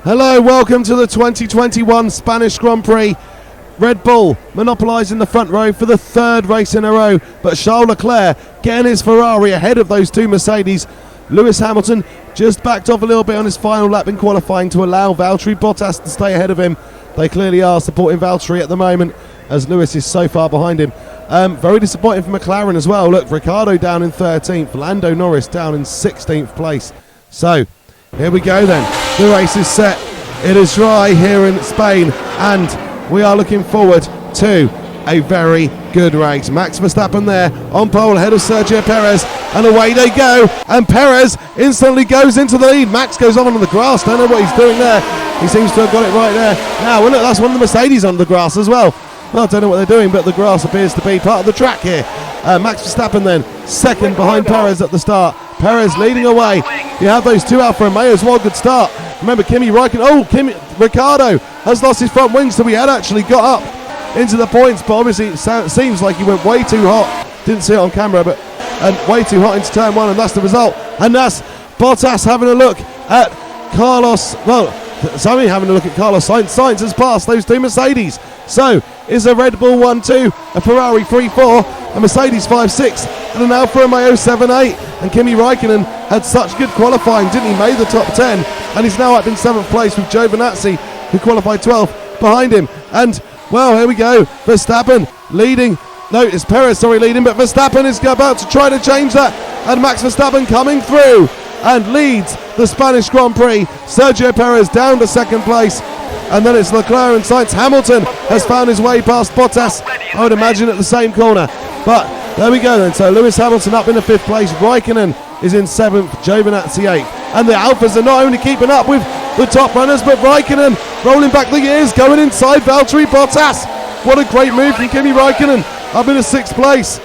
Hello, welcome to the 2021 Spanish Grand Prix. Red Bull monopolising the front row for the third race in a row, but Charles Leclerc getting his Ferrari ahead of those two Mercedes. Lewis Hamilton just backed off a little bit on his final lap in qualifying to allow Valtteri-Bottas to stay ahead of him. They clearly are supporting Valtteri at the moment as Lewis is so far behind him. Very disappointing for McLaren as well. Look, Ricciardo down in 13th, Lando Norris down in 16th place. So here we go then. The race is set. It is dry here in Spain, and we are looking forward to a very good race. Max Verstappen there on pole ahead of Sergioperez, and away they go. And Perez instantly goes into the lead. Max goes on the grass. Don't know what he's doing there. He seems to have got it right there. Now, well, look, that's one of the Mercedes on the grass as well. Well, I don't know what they're doing, but the grass appears to be part of the track here. Max Verstappen then second behind Perez at the start. Perez leading away. You have those two Alfa Romeos. What a good start. Remember Kimi Räikkönen. Ricciardo has lost his front wing, so he had actually got up into the points, but obviously it seems like he went way too hot. Didn't see it on camera, but way too hot into turn one, and that's the result. And that's Bottas having a look at Carlos. Well, sorry, having a look at Carlos Sainz. Sainz has passed those two Mercedes. So is a Red Bull 1-2, a Ferrari 3-4, a Mercedes 5-6, and an Alfa Romeo 7-8. And Kimi Räikkönen had such good qualifying, didn't he? Made the top 10, and he's now up in 7th place with Giovinazzi, who qualified 12th, behind him. And, well, here we go. Verstappen leading. No, it's Perez, leading, but Verstappen is about to try to change that. And Max Verstappen coming through and leads the Spanish Grand Prix. Sergioperez down to 2nd place. And then it's Leclerc and Sainz. Hamilton has found his way past Bottas, I would imagine, at the same corner. But there we go then. So Lewis Hamilton up in the 5th place. Räikkönen is in 7th. Giovinazzi 8th. And the Alphas are not only keeping up with the top runners, but Räikkönen rolling back the years, going inside Valtteri-Bottas. What a great move from Kimi Räikkönen, up in the 6th place.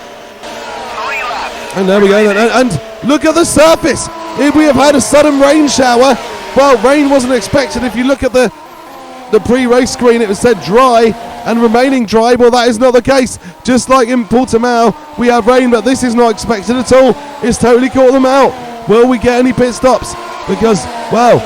And there we go then. And look at the surface. We have had a sudden rain shower. Well, rain wasn't expected. If you look at the pre-race screen, it was said dry and remaining dry. Well, that is not the case. Just like in Portimao, we have rain, but this is not expected at all. It's totally caught them out. Will we get any pit stops? Because, well,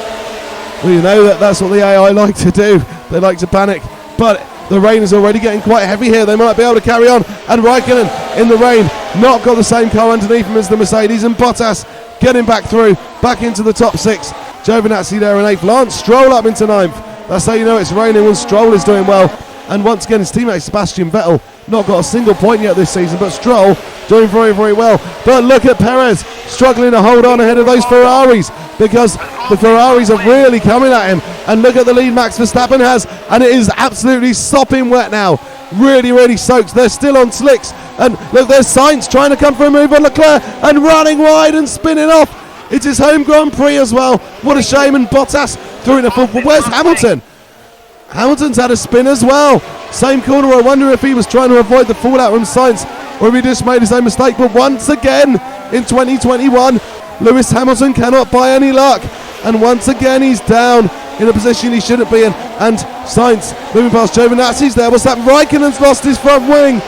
we know that's what the AI like to do. They like to panic. But the rain is already getting quite heavy here. They might be able to carry on. And Räikkönen in the rain, not got the same car underneath him as the Mercedes. And Bottas getting back through, back into the top 6. Giovinazzi there in 8th. Lance Stroll up into 9th. That's how you know it's raining when Stroll is doing well. And once again, his teammate Sebastian Vettel not got a single point yet this season, but Stroll doing very, very well. But look at Perez struggling to hold on ahead of those Ferraris, because the Ferraris are really coming at him. And look at the lead Max Verstappen has, and it is absolutely sopping wet now. Really, really soaked. They're still on slicks. And look, there's Sainz trying to come for a move on Leclerc and running wide and spinning off. It's his home Grand Prix as well. What a shame. And Bottas through in a full. But where's Hamilton? Hamilton's had a spin as well. Same corner. I wonder if he was trying to avoid the fallout from Sainz, or if he just made his own mistake. But once again in 2021, Lewis Hamilton cannot buy any luck. And once again he's down in a position he shouldn't be in. And Sainz moving past Giovinazzi's there. What's that? Räikkönen's lost his front wing.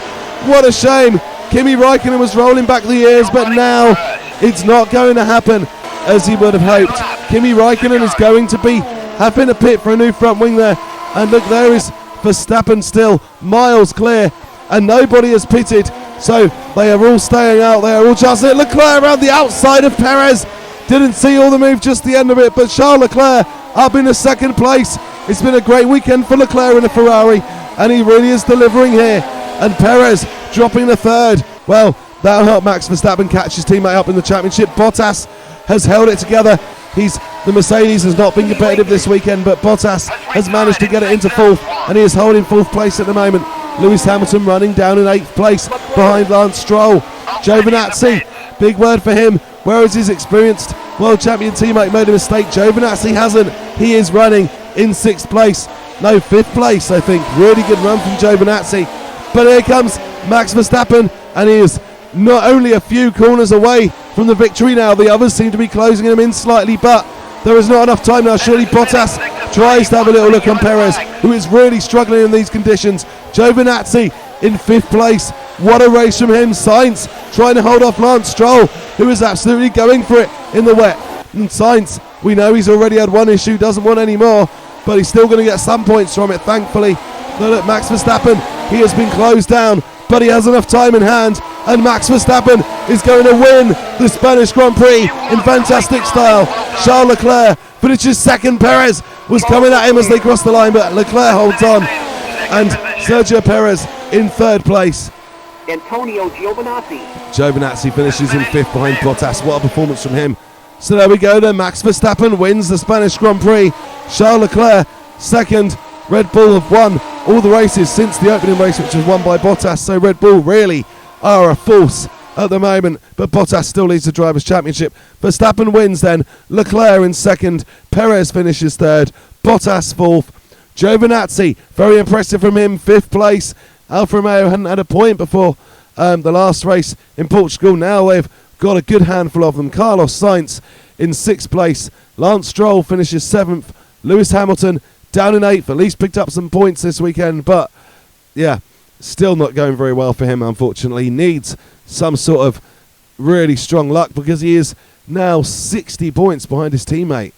What a shame. Kimi Räikkönen was rolling back the years, but now it's not going to happen as he would have hoped. Kimi Räikkönen is going to be having a pit for a new front wing there. And look, there is Verstappen still miles clear, and nobody has pitted. So they are all staying out there. All just Leclerc around the outside of Perez. Didn't see all the move, just the end of it. But Charles Leclerc up in the 2nd place. It's been a great weekend for Leclerc in a Ferrari, and he really is delivering here. And Perez dropping the 3rd. Well, that'll help Max Verstappen catch his teammate up in the championship. Bottas has held it together. The Mercedes has not been competitive this weekend, but Bottas has managed to get it into 4th, and he is holding 4th place at the moment. Lewis Hamilton running down in 8th place behind Lance Stroll. Giovinazzi, big word for him. Where is his experienced world champion teammate made a mistake? Giovinazzi hasn't. He is running in 6th place. No, 5th place, I think. Really good run from Giovinazzi. But here comes Max Verstappen, and he is not only a few corners away from the victory now. The others seem to be closing him in slightly, but there is not enough time now. Surely Bottas tries to have a little look on Perez, who is really struggling in these conditions. Giovinazzi in 5th place. What a race from him. Sainz trying to hold off Lance Stroll, who is absolutely going for it in the wet. And Sainz We know he's already had one issue, doesn't want any more, but he's still going to get some points from it, thankfully. Look at Max Verstappen, he has been closed down, but he has enough time in hand, and Max Verstappen is going to win the Spanish Grand Prix in fantastic style. Charles Leclerc finishes second. Perez was coming at him as they crossed the line, but Leclerc holds on, and Sergioperez in third place. Giovinazzi finishes in fifth behind Bottas. What a performance from him. So there we go then, Max Verstappen wins the Spanish Grand Prix. Charles Leclerc second. Red Bull have won all the races since the opening race, which was won by Bottas, so Red Bull really are a force at the moment, but Bottas still leads the Drivers' Championship. Verstappen wins then, Leclerc in second, Perez finishes third, Bottas fourth, Giovinazzi, very impressive from him, fifth place. Alfa Romeo hadn't had a point before the last race in Portugal. Now they've got a good handful of them. Carlos Sainz in sixth place, Lance Stroll finishes seventh, Lewis Hamilton down in eighth, at least picked up some points this weekend, but yeah, still not going very well for him, unfortunately. He needs some sort of really strong luck because he is now 60 points behind his teammate.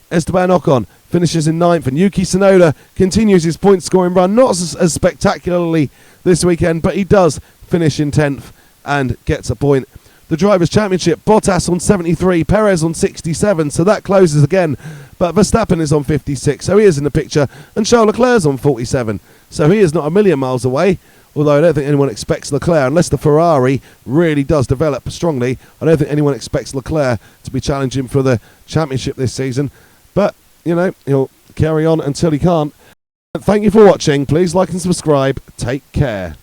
Esteban Ocon finishes in ninth, and Yuki Tsunoda continues his point scoring run, not as spectacularly this weekend, but he does finish in 10th and gets a point. The Drivers' Championship, Bottas on 73, Perez on 67, so that closes again. But Verstappen is on 56, so he is in the picture, and Charles Leclerc's on 47, so he is not a million miles away. Although I don't think anyone expects Leclerc, unless the Ferrari really does develop strongly, I don't think anyone expects Leclerc to be challenging for the championship this season. But, you know, he'll carry on until he can't. Thank you for watching. Please like and subscribe. Take care.